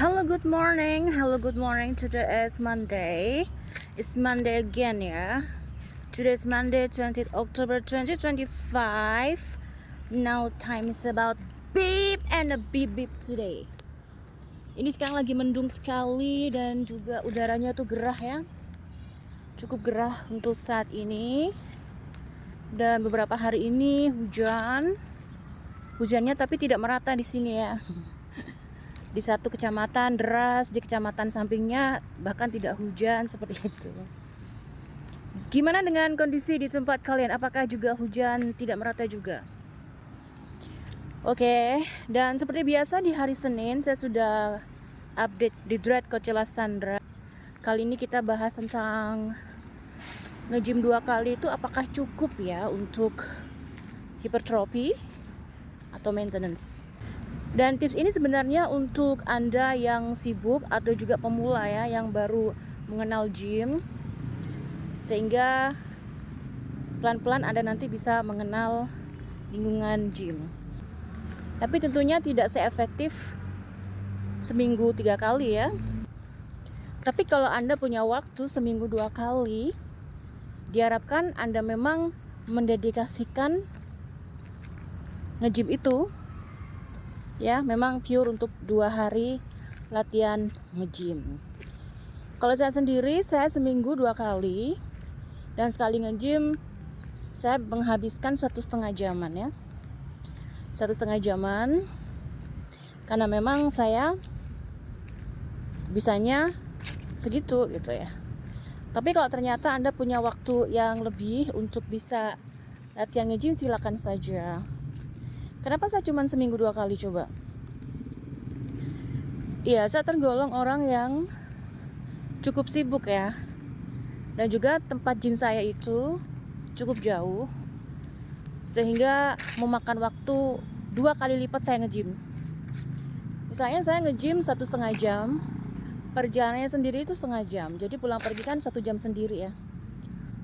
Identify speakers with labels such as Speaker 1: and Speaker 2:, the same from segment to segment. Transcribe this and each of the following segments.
Speaker 1: Hello, good morning. Hello, good morning. Today is Monday. It's Monday again, ya. Today is Monday, 20th October 2025. Now time is about beep and a beep beep today. Ini sekarang lagi mendung sekali dan juga udaranya tuh gerah ya. Cukup gerah untuk saat ini. Dan beberapa hari ini hujan. Hujannya tapi tidak merata di sini ya. Di satu kecamatan deras, di kecamatan sampingnya bahkan tidak hujan seperti itu. Gimana dengan kondisi di tempat kalian? Apakah juga hujan tidak merata juga? Oke, dan seperti biasa di hari Senin saya sudah update di Dread Coachella Sandra. Kali ini kita bahas tentang nge-gym 2 kali itu apakah cukup ya untuk hipertrofi atau maintenance. Dan tips ini sebenarnya untuk Anda yang sibuk atau juga pemula ya, yang baru mengenal gym, sehingga pelan-pelan Anda nanti bisa mengenal lingkungan gym. Tapi tentunya tidak seefektif seminggu 3 kali ya. Tapi kalau Anda punya waktu seminggu 2 kali, diharapkan Anda memang mendedikasikan nge-gym itu ya, memang pure untuk 2 hari latihan nge-gym. Kalau saya sendiri, saya seminggu 2 kali, dan sekali nge-gym saya menghabiskan 1,5 jaman ya. 1,5 jaman, karena memang saya bisanya segitu gitu ya. Tapi kalau ternyata Anda punya waktu yang lebih untuk bisa latihan nge-gym, silakan saja. Kenapa saya cuma seminggu 2 kali coba? Iya, saya tergolong orang yang cukup sibuk ya. Dan juga tempat gym saya itu cukup jauh, sehingga memakan waktu 2 kali lipat saya nge-gym. Misalnya saya nge-gym 1,5 jam, perjalanannya sendiri itu 1,5 jam. Jadi pulang pergi kan 1 jam sendiri ya.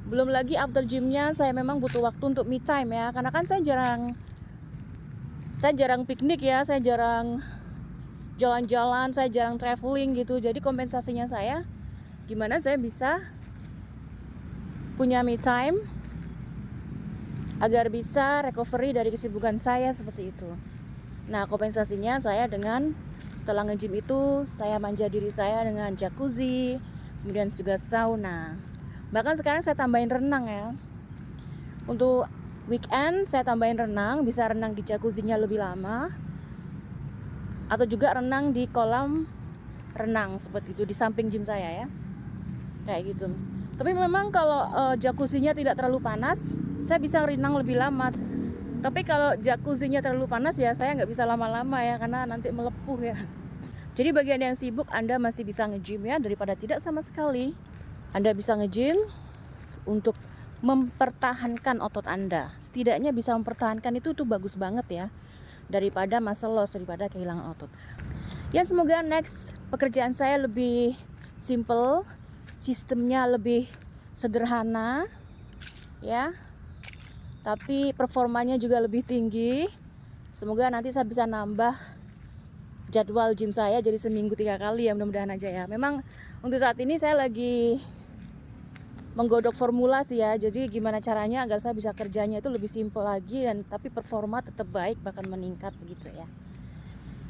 Speaker 1: Belum lagi after gymnya saya memang butuh waktu untuk me time ya. Karena kan saya jarang piknik ya, saya jarang jalan-jalan, saya jarang traveling gitu. Jadi kompensasinya saya, gimana saya bisa punya me time agar bisa recovery dari kesibukan saya seperti itu. Nah, kompensasinya saya dengan setelah nge-gym itu saya manja diri saya dengan jacuzzi, kemudian juga sauna. Bahkan sekarang saya tambahin renang ya. Untuk weekend saya tambahin renang, bisa renang di jacuzzinya lebih lama, atau juga renang di kolam renang seperti itu di samping gym saya ya, kayak gitu. Tapi memang kalau jacuzzinya tidak terlalu panas, saya bisa renang lebih lama. Tapi kalau jacuzzinya terlalu panas ya saya nggak bisa lama-lama ya, karena nanti melepuh ya. Jadi bagian yang sibuk Anda masih bisa nge-gym ya, daripada tidak sama sekali. Anda bisa nge-gym untuk mempertahankan otot Anda. Setidaknya bisa mempertahankan itu bagus banget ya, daripada muscle loss, daripada kehilangan otot. Ya, semoga next pekerjaan saya lebih simple, sistemnya lebih sederhana ya, tapi performanya juga lebih tinggi. Semoga nanti saya bisa nambah jadwal gym saya jadi seminggu 3 kali ya, mudah-mudahan aja ya. Memang untuk saat ini saya lagi menggodok formula sih ya, jadi gimana caranya agar saya bisa kerjanya itu lebih simple lagi, dan tapi performa tetap baik, bahkan meningkat begitu ya.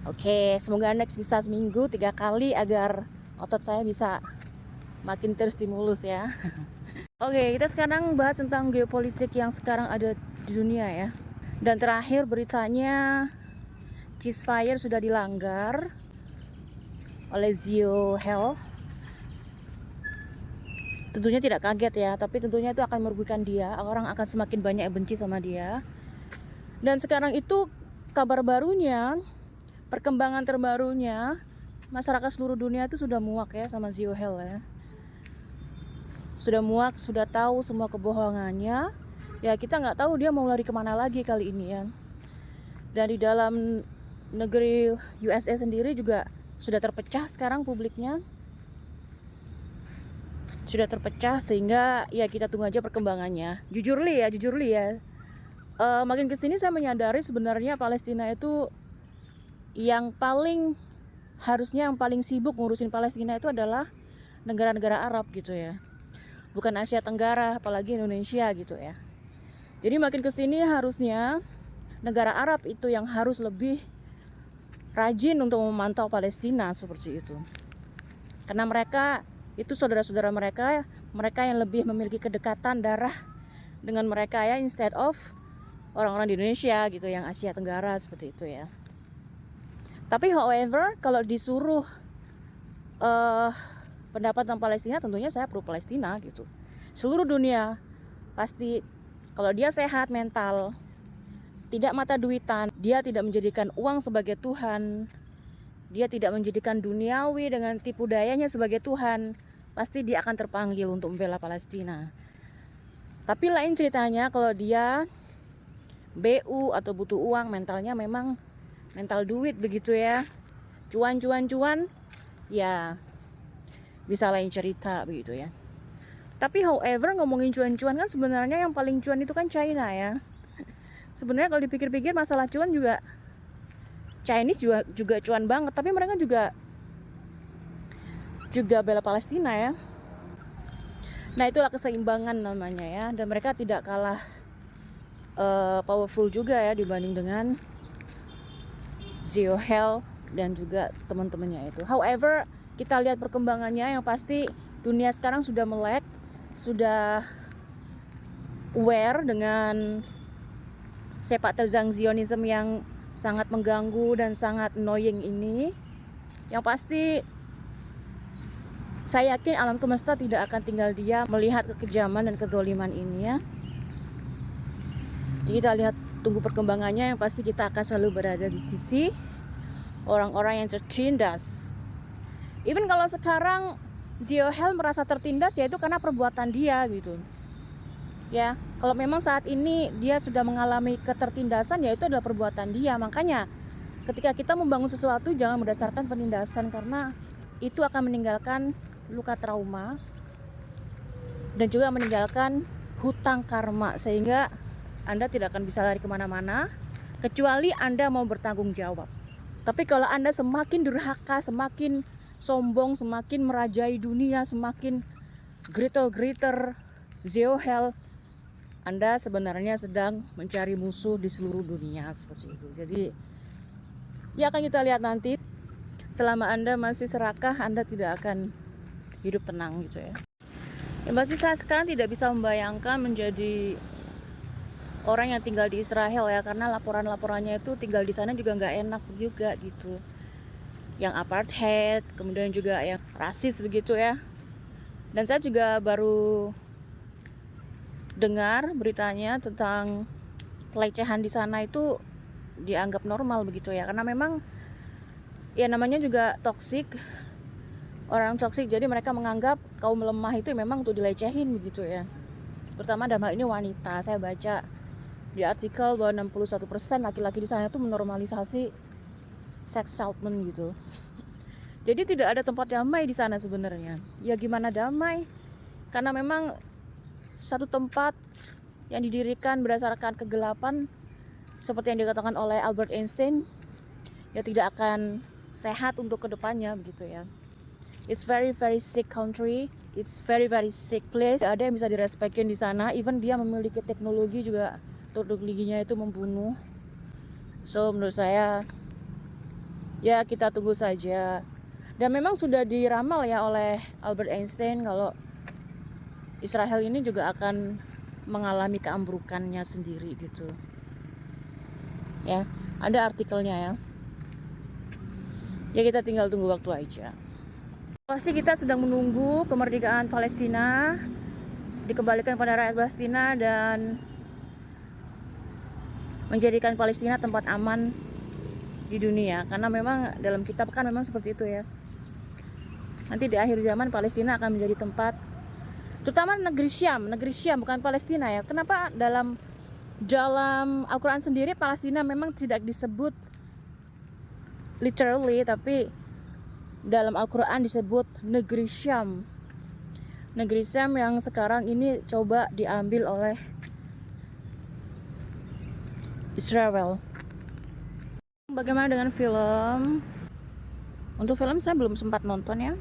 Speaker 1: Oke, semoga next bisa seminggu 3 kali agar otot saya bisa makin terstimulus ya. Oke, kita sekarang bahas tentang geopolitik yang sekarang ada di dunia ya. Dan terakhir beritanya, ceasefire sudah dilanggar oleh Zio Hell. Tentunya tidak kaget ya, tapi tentunya itu akan merugikan dia. Orang akan semakin banyak yang benci sama dia. Dan sekarang itu kabar barunya, perkembangan terbarunya, masyarakat seluruh dunia itu sudah muak ya sama Zio Hell ya. Sudah muak, sudah tahu semua kebohongannya. Ya kita nggak tahu dia mau lari kemana lagi kali ini ya. Dan di dalam negeri USA sendiri juga sudah terpecah sekarang publiknya. Sudah terpecah, sehingga ya kita tunggu aja perkembangannya. Jujur li ya. Makin kesini saya menyadari sebenarnya Palestina itu yang paling harusnya yang paling sibuk ngurusin Palestina itu adalah negara-negara Arab gitu ya, bukan Asia Tenggara, apalagi Indonesia gitu ya. Jadi makin kesini harusnya negara Arab itu yang harus lebih rajin untuk memantau Palestina seperti itu, karena mereka itu saudara-saudara mereka, mereka yang lebih memiliki kedekatan darah dengan mereka ya, instead of orang-orang di Indonesia gitu yang Asia Tenggara seperti itu ya. Tapi however, kalau disuruh pendapat tentang Palestina, tentunya saya pro Palestina gitu. Seluruh dunia pasti, kalau dia sehat mental, tidak mata duitan, dia tidak menjadikan uang sebagai Tuhan, dia tidak menjadikan duniawi dengan tipu dayanya sebagai Tuhan, pasti dia akan terpanggil untuk membela Palestina. Tapi lain ceritanya kalau dia BU atau butuh uang, mentalnya memang mental duit begitu ya, cuan, ya bisa lain cerita begitu ya. Tapi however, ngomongin cuan-cuan kan sebenarnya yang paling cuan itu kan China ya. Sebenarnya kalau dipikir-pikir masalah cuan juga, Chinese juga cuan banget, tapi mereka juga bela Palestina ya. Nah itulah keseimbangan namanya ya, dan mereka tidak kalah powerful juga ya dibanding dengan Zio Hell dan juga teman-temannya itu. However, kita lihat perkembangannya, yang pasti dunia sekarang sudah melek, sudah aware dengan sepak terjang Zionism yang sangat mengganggu dan sangat annoying ini. Yang pasti saya yakin alam semesta tidak akan tinggal diam melihat kekejaman dan kezaliman ini ya. Jadi kita lihat, tunggu perkembangannya, yang pasti kita akan selalu berada di sisi orang-orang yang tertindas. Even kalau sekarang Zio Hell merasa tertindas, yaitu karena perbuatan dia gitu. Ya, kalau memang saat ini dia sudah mengalami ketertindasan, yaitu adalah perbuatan dia. Makanya ketika kita membangun sesuatu jangan berdasarkan penindasan, karena itu akan meninggalkan luka trauma dan juga meninggalkan hutang karma, sehingga Anda tidak akan bisa lari kemana-mana kecuali Anda mau bertanggung jawab. Tapi kalau Anda semakin durhaka, semakin sombong, semakin merajai dunia, semakin greater Zio Hell, Anda sebenarnya sedang mencari musuh di seluruh dunia seperti itu. Jadi ya akan kita lihat nanti. Selama Anda masih serakah, Anda tidak akan hidup tenang gitu ya. Yang pasti saya sekarang tidak bisa membayangkan menjadi orang yang tinggal di Israel ya, karena laporan-laporannya itu tinggal di sana juga nggak enak juga gitu. Yang apartheid, kemudian juga yang rasis begitu ya. Dan saya juga baru dengar beritanya tentang pelecehan di sana itu dianggap normal begitu ya, karena memang ya namanya juga toksik, orang toksik, jadi mereka menganggap kaum lemah itu memang untuk dilecehin begitu ya. Pertama dalam hal ini wanita, saya baca di artikel bahwa 61% laki-laki di sana itu menormalisasi sex assaultment gitu. Jadi tidak ada tempat damai di sana sebenarnya. Ya gimana damai? Karena memang satu tempat yang didirikan berdasarkan kegelapan, seperti yang dikatakan oleh Albert Einstein, ya tidak akan sehat untuk kedepannya begitu ya. It's very sick country, it's very sick place. Ada yang bisa direspekin di sana, even dia memiliki teknologi juga, teknologinya itu membunuh. So menurut saya ya kita tunggu saja. Dan memang sudah diramal ya oleh Albert Einstein kalau Israel ini juga akan mengalami keambrukannya sendiri gitu. Ya, ada artikelnya ya. Ya kita tinggal tunggu waktu aja. Pasti kita sedang menunggu kemerdekaan Palestina dikembalikan pada rakyat Palestina dan menjadikan Palestina tempat aman di dunia, karena memang dalam kitab kan memang seperti itu ya. Nanti di akhir zaman Palestina akan menjadi tempat, terutama negeri Syam bukan Palestina ya. Kenapa dalam Al-Quran sendiri Palestina memang tidak disebut literally, tapi dalam Al-Quran disebut negeri Syam. Negeri Syam yang sekarang ini coba diambil oleh Israel. Bagaimana dengan film Untuk film saya belum sempat nonton ya.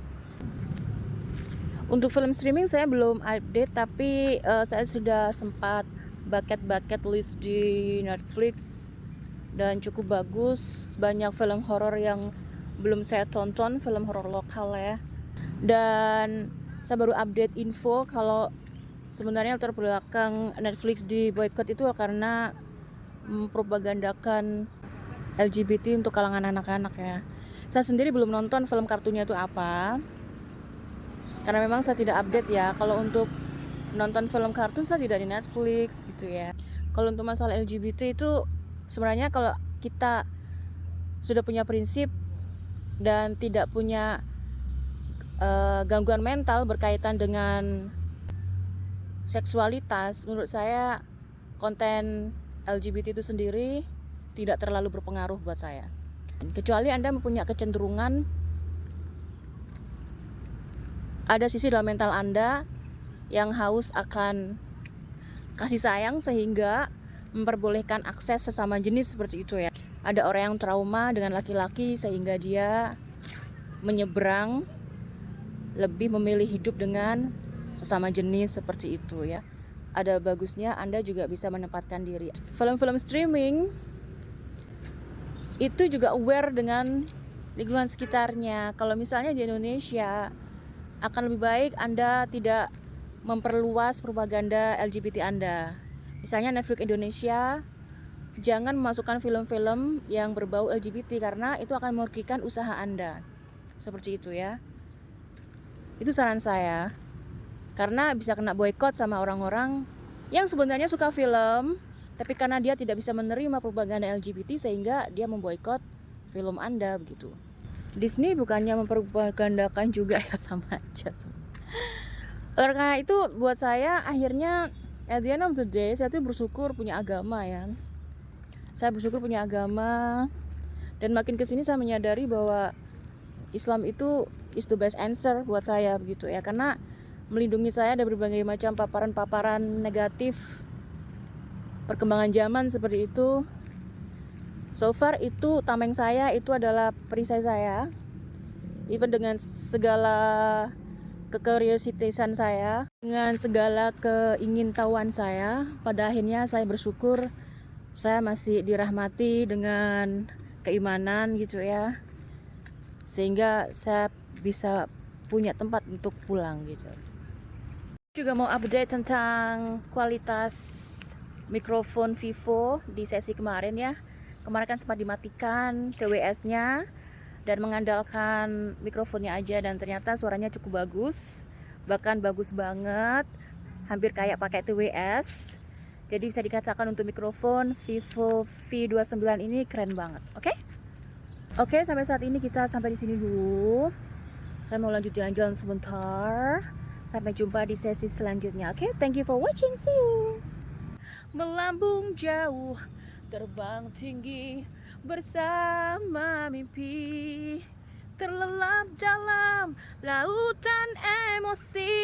Speaker 1: Untuk film streaming saya belum update, tapi saya sudah sempat bucket list di Netflix dan cukup bagus. Banyak film horor yang belum saya tonton, film horor lokal ya. Dan saya baru update info kalau sebenarnya latar belakang Netflix di boykot itu karena mempropagandakan LGBT untuk kalangan anak-anak ya. Saya sendiri belum nonton film kartunnya itu apa, karena memang saya tidak update ya. Kalau untuk nonton film kartun saya tidak di Netflix gitu ya. Kalau untuk masalah LGBT itu sebenarnya kalau kita sudah punya prinsip dan tidak punya gangguan mental berkaitan dengan seksualitas, menurut saya konten LGBT itu sendiri tidak terlalu berpengaruh buat saya. Kecuali Anda mempunyai kecenderungan, ada sisi dalam mental Anda yang haus akan kasih sayang sehingga memperbolehkan akses sesama jenis seperti itu ya. Ada orang yang trauma dengan laki-laki sehingga dia menyeberang, lebih memilih hidup dengan sesama jenis seperti itu ya. Ada bagusnya Anda juga bisa menempatkan diri. Film-film streaming itu juga aware dengan lingkungan sekitarnya. Kalau misalnya di Indonesia, akan lebih baik Anda tidak memperluas propaganda LGBT Anda. Misalnya Netflix Indonesia jangan memasukkan film-film yang berbau LGBT karena itu akan merugikan usaha Anda. Seperti itu ya. Itu saran saya. Karena bisa kena boykot sama orang-orang yang sebenarnya suka film, tapi karena dia tidak bisa menerima propaganda LGBT sehingga dia memboikot film Anda begitu. Disney bukannya mempropagandakan juga ya, sama aja. Karena itu buat saya akhirnya at the end of the day saya tuh bersyukur punya agama ya. Saya bersyukur punya agama, dan makin kesini saya menyadari bahwa Islam itu is the best answer buat saya begitu ya, karena melindungi saya dari berbagai macam paparan-paparan negatif perkembangan zaman seperti itu. So far itu tameng saya itu adalah perisai saya, even dengan segala kekuriositasan saya, dengan segala keingintahuan saya, pada akhirnya saya bersyukur saya masih dirahmati dengan keimanan gitu ya, sehingga saya bisa punya tempat untuk pulang gitu. Juga mau update tentang kualitas mikrofon Vivo di sesi kemarin ya. Kemarin kan sempat dimatikan TWS-nya dan mengandalkan mikrofonnya aja, dan ternyata suaranya cukup bagus, bahkan bagus banget, hampir kayak pakai TWS. Jadi bisa dikatakan untuk mikrofon Vivo V29 ini keren banget. Oke, sampai saat ini kita sampai di sini dulu. Saya mau lanjut jalan-jalan sebentar. Sampai jumpa di sesi selanjutnya. Oke, thank you for watching. See you. Melambung jauh, terbang tinggi bersama mimpi, terlelap dalam lautan emosi.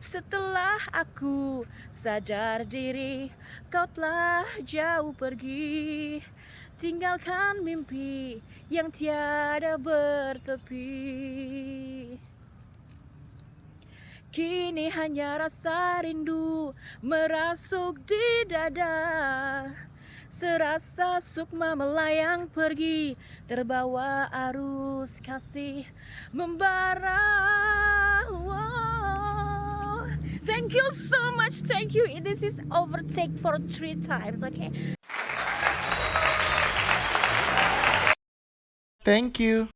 Speaker 1: Setelah aku sadar diri, kau telah jauh pergi, tinggalkan mimpi yang tiada bertepi. Kini hanya rasa rindu merasuk di dada, serasa sukma melayang pergi, terbawa arus kasih membara. Thank you so much, thank you. This is overtake for 3 times, okay?
Speaker 2: Thank you.